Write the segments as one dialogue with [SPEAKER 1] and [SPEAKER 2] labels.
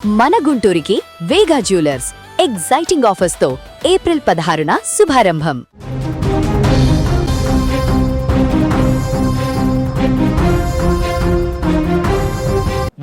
[SPEAKER 1] మన గుంటూరుకి వేగా jewellers exciting offers తో April 16న శుభారంభం.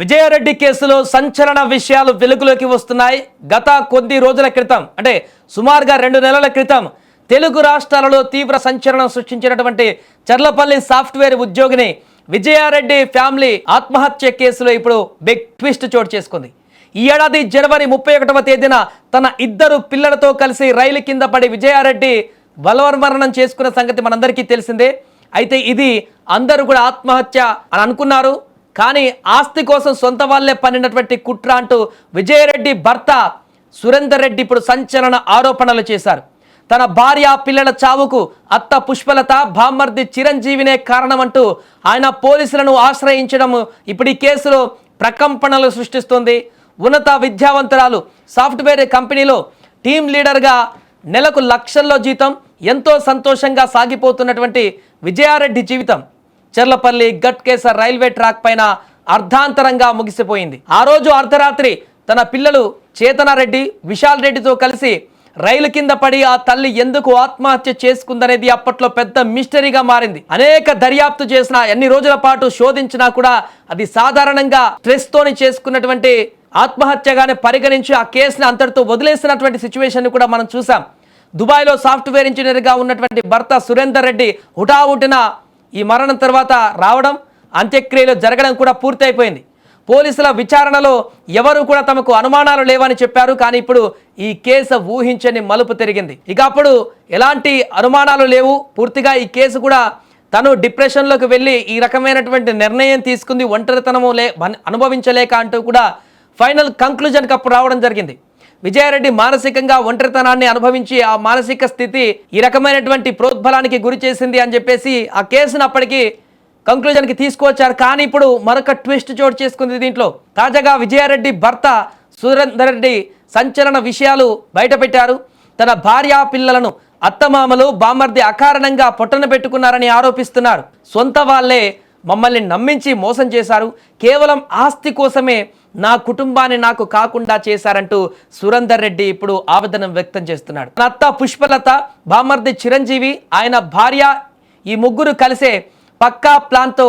[SPEAKER 2] Vijaya Reddy కేసులో సంచలన విషయాలు వెలుగులోకి వస్తున్నాయి. గత కొద్ది రోజుల క్రితం అంటే సుమారుగా 2 నెలల క్రితం తెలుగు రాష్ట్రాలలో తీవ్ర సంచలనం సృష్టించినటువంటి చర్లపల్లి సాఫ్ట్వేర్ ఉద్యోగిని విజయారెడ్డి ఫ్యామిలీ ఆత్మహత్య కేసులో ఇప్పుడు బిగ్ ట్విస్ట్ చోటు చేసుకుంది. ఈ ఏడాది జనవరి 31వ తేదీన తన 2 పిల్లలతో కలిసి రైలు కింద పడి విజయారెడ్డి బలవన్మరణం చేసుకున్న సంగతి మనందరికీ తెలిసిందే. అయితే ఇది అందరూ కూడా ఆత్మహత్య అని అనుకున్నారు. కానీ ఆస్తి కోసం సొంత వాళ్ళే పన్నినటువంటి కుట్ర అంటూ విజయారెడ్డి భర్త సురేందర్ రెడ్డి ఇప్పుడు సంచలన ఆరోపణలు చేశారు. తన భార్య పిల్లల చావుకు అత్త పుష్పలత బామ్మర్ది చిరంజీవినే కారణమంటూ ఆయన పోలీసులను ఆశ్రయించడం ఇప్పుడు ఈ కేసులో ప్రకంపనలు సృష్టిస్తుంది. ఉన్నత విద్యావంతురాలు సాఫ్ట్వేర్ కంపెనీలో టీమ్ లీడర్గా నెలకు లక్షల్లో జీతం, ఎంతో సంతోషంగా సాగిపోతున్నటువంటి విజయారెడ్డి జీవితం చర్లపల్లి గట్కేసర్ రైల్వే ట్రాక్ పైన అర్ధాంతరంగా ముగిసిపోయింది. ఆ రోజు అర్ధరాత్రి తన పిల్లలు చేతనారెడ్డి, విశాల్ రెడ్డితో కలిసి రైలు కింద పడి ఆ తల్లి ఎందుకు ఆత్మహత్య చేసుకుందనేది అప్పట్లో పెద్ద మిస్టరీగా మారింది. అనేక దర్యాప్తు చేసిన, ఎన్ని రోజుల పాటు శోధించినా కూడా అది సాధారణంగా స్ట్రెస్ తోని చేసుకున్నటువంటి ఆత్మహత్యగానే పరిగణించి ఆ కేసుని అంతటితో వదిలేసినటువంటి సిచ్యువేషన్ కూడా మనం చూసాం. దుబాయ్లో సాఫ్ట్వేర్ ఇంజనీర్గా ఉన్నటువంటి భర్త సురేందర్ రెడ్డి హుటాహుటిన ఈ మరణం తర్వాత రావడం, అంత్యక్రియలు జరగడం కూడా పూర్తయిపోయింది. పోలీసుల విచారణలో ఎవరు కూడా తమకు అనుమానాలు లేవని చెప్పారు. కానీ ఇప్పుడు ఈ కేసు ఊహించని మలుపు తిరిగింది. ఇక అప్పుడు ఎలాంటి అనుమానాలు లేవు. పూర్తిగా ఈ కేసు కూడా తను డిప్రెషన్లోకి వెళ్ళి ఈ రకమైనటువంటి నిర్ణయం తీసుకుంది, ఒంటరితనము అనుభవించలేక అంటూ కూడా ఫైనల్ కంక్లూజన్కి అప్పుడు రావడం జరిగింది. విజయారెడ్డి మానసికంగా ఒంటరితనాన్ని అనుభవించి ఆ మానసిక స్థితి ఈ రకమైనటువంటి ప్రోద్బలానికి గురి చేసింది అని చెప్పేసి ఆ కేసును అప్పటికి కంక్లూజన్కి తీసుకువచ్చారు. కానీ ఇప్పుడు మరొక ట్విస్ట్ చోటు చేసుకుంది. దీంట్లో తాజాగా విజయారెడ్డి భర్త సురేందర్ రెడ్డి సంచలన విషయాలు బయటపెట్టారు. తన భార్య పిల్లలను అత్తమామలు బామ్మర్ది అకారణంగా పొట్టన పెట్టుకున్నారని ఆరోపిస్తున్నారు. సొంత వాళ్ళే మమ్మల్ని నమ్మించి మోసం చేశారు, కేవలం ఆస్తి కోసమే నా కుటుంబాన్ని నాకు కాకుండా చేశారంటూ సురేందర్ రెడ్డి ఇప్పుడు ఆవేదన వ్యక్తం చేస్తున్నాడు. తన అత్త పుష్పలత, బామ్మర్ది చిరంజీవి, ఆయన భార్య ఈ ముగ్గురు కలిసే పక్కా ప్లాన్తో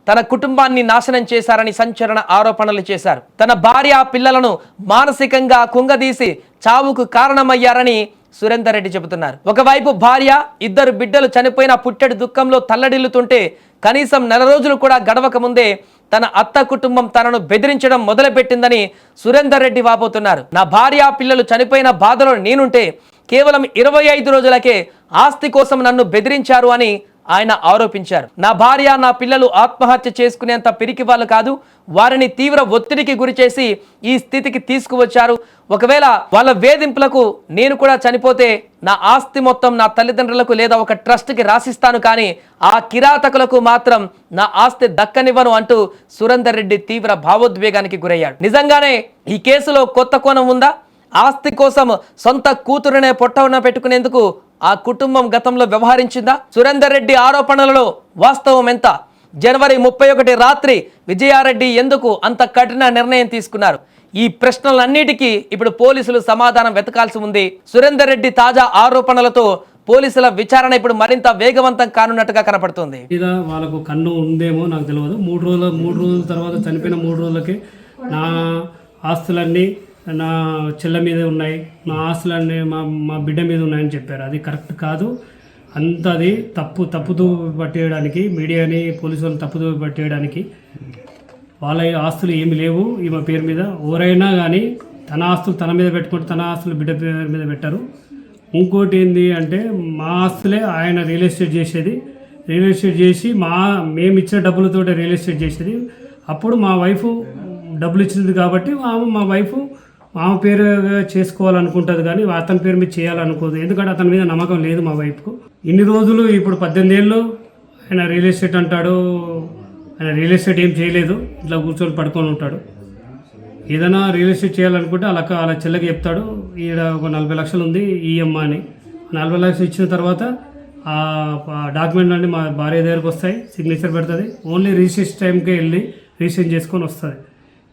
[SPEAKER 2] తన కుటుంబాన్ని నాశనం చేశారని సంచలన ఆరోపణలు చేశారు. తన భార్య పిల్లలను మానసికంగా కుంగదీసి చావుకు కారణమయ్యారని సురేందర్ రెడ్డి చెబుతున్నారు. ఒకవైపు భార్య, 2 బిడ్డలు చనిపోయిన పుట్టెడు దుఃఖంలో తల్లడిల్లుతుంటే కనీసం 4 రోజులు కూడా గడవక ముందే తన అత్త కుటుంబం తనను బెదిరించడం మొదలుపెట్టిందని సురేందర్ రెడ్డి వాపోతున్నారు. నా భార్య పిల్లలు చనిపోయిన బాధలో నేనుంటే కేవలం 25 రోజులకే ఆస్తి కోసం నన్ను బెదిరించారు అని ఆయన ఆరోపించారు. నా భార్య, నా పిల్లలు ఆత్మహత్య చేసుకునేంత పిరికి వాళ్ళు కాదు, వారిని తీవ్ర ఒత్తిడికి గురి చేసి ఈ స్థితికి తీసుకువచ్చారు. ఒకవేళ వాళ్ళ వేధింపులకు నేను కూడా చనిపోతే నా ఆస్తి మొత్తం నా తల్లిదండ్రులకు లేదా ఒక ట్రస్ట్కి రాసిస్తాను, కానీ ఆ కిరాతకులకు మాత్రం నా ఆస్తి దక్కనివ్వను అంటూ సురేందర్ రెడ్డి తీవ్ర భావోద్వేగానికి గురయ్యాడు. నిజంగానే ఈ కేసులో కొత్త కోణం ఉందా? ఆస్తి కోసం సొంత కూతురునే పొట్టన పెట్టుకునేందుకు ఆ కుటుంబం గతంలో వ్యవహరించిందా? సురేందర్ రెడ్డి ఆరోపణలలో వాస్తవం ఎంత? జనవరి 31 రాత్రి విజయారెడ్డి ఎందుకు అంత కఠిన నిర్ణయం తీసుకున్నారు? ఈ ప్రశ్నలన్నిటికీ ఇప్పుడు పోలీసులు సమాధానం వెతకాల్సి ఉంది. సురేందర్ రెడ్డి తాజా ఆరోపణలతో పోలీసుల విచారణ ఇప్పుడు మరింత వేగవంతం కానున్నట్టుగా కనపడుతుంది.
[SPEAKER 3] వాళ్ళకు కన్ను ఉందేమో నాకు తెలియదు. 3 రోజుల తర్వాత చనిపోయిన 3 రోజులకి నా ఆస్తులన్నీ నా చెల్ల మీద ఉన్నాయి, మా ఆస్తులన్నీ మా బిడ్డ మీద ఉన్నాయని చెప్పారు. అది కరెక్ట్ కాదు. అది తప్పుతో పట్టేయడానికి, మీడియాని పోలీసు వాళ్ళు తప్పుతో పట్టేయడానికి, వాళ్ళ ఆస్తులు ఏమి లేవు ఈమె పేరు మీద. ఎవరైనా కానీ తన ఆస్తులు తన మీద పెట్టుకుంటే తన ఆస్తులు బిడ్డ పేరు మీద పెట్టారు. ఇంకోటి ఏంటి అంటే మా ఆస్తులే ఆయన రియల్ ఎస్టేట్ చేసేది. రియల్ ఎస్టేట్ చేసి మేము ఇచ్చిన డబ్బులతో రియల్ ఎస్టేట్ చేసేది. అప్పుడు మా వైఫ్ డబ్బులు ఇచ్చింది కాబట్టి మా వైఫ్ ఆమె పేరు చేసుకోవాలనుకుంటుంది, కానీ అతని పేరు మీద చేయాలనుకోదు. ఎందుకంటే అతని మీద నమ్మకం లేదు మా వైఫ్కు. ఇన్ని రోజులు ఇప్పుడు 18 ఏళ్ళు ఆయన రియల్ ఎస్టేట్ అంటాడు. ఆయన రియల్ ఎస్టేట్ ఏం చేయలేదు, ఇట్లా కూర్చొని పడుకొని ఉంటాడు. ఏదైనా రియల్ ఎస్టేట్ చేయాలనుకుంటే అలా చెల్లకి చెప్తాడు, ఈడ ఒక 40 లక్షలు ఉంది ఈఎంఐ అని. 40 లక్షలు ఇచ్చిన తర్వాత ఆ డాక్యుమెంట్ అన్నీ మా భార్య దగ్గరకు వస్తాయి, సిగ్నేచర్ పెడుతుంది. ఓన్లీ రిజిస్ట్రేషన్ టైంకే వెళ్ళి రిజిస్ట్రేషన్ చేసుకొని వస్తుంది.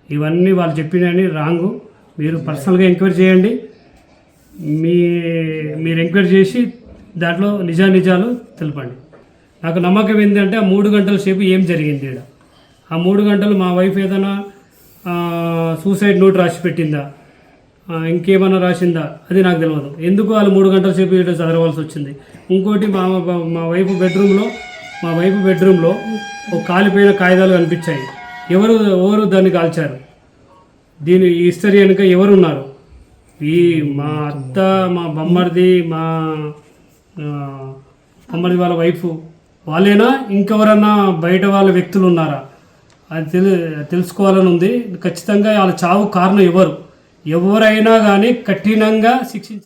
[SPEAKER 3] ఇవన్నీ వాళ్ళు చెప్పినవి రాంగు. మీరు పర్సనల్గా ఎంక్వైరీ చేయండి. మీరు ఎంక్వైరీ చేసి దాంట్లో నిజాలు తెలపండి. నాకు నమ్మకం ఏంటంటే ఆ 3 గంటల సేపు ఏం జరిగింది ఇక్కడ. ఆ 3 గంటలు మా వైఫ్ ఏదైనా సూసైడ్ నోట్ రాసి పెట్టిందా, ఇంకేమైనా రాసిందా, అది నాకు తెలియదు. ఎందుకు వాళ్ళు 3 గంటల సేపు ఇక్కడ చదవవలసి వచ్చింది. ఇంకోటి మా వైఫ్ బెడ్రూమ్లో ఒక కాలిపోయిన కాగితాలు కనిపించాయి. ఎవరు దాన్ని కాల్చారు, దీని ఈ హిస్టరీ వెనుక ఎవరున్నారు? మా అత్త, మా బొమ్మడిది వాళ్ళ వైఫ్ వాళ్ళేనా, ఇంకెవరన్నా బయట వాళ్ళ వ్యక్తులు ఉన్నారా? అది తెలుసుకోవాలని ఉంది. ఖచ్చితంగా వాళ్ళ చావు కారణం ఎవరైనా కానీ కఠినంగా శిక్షించాలి.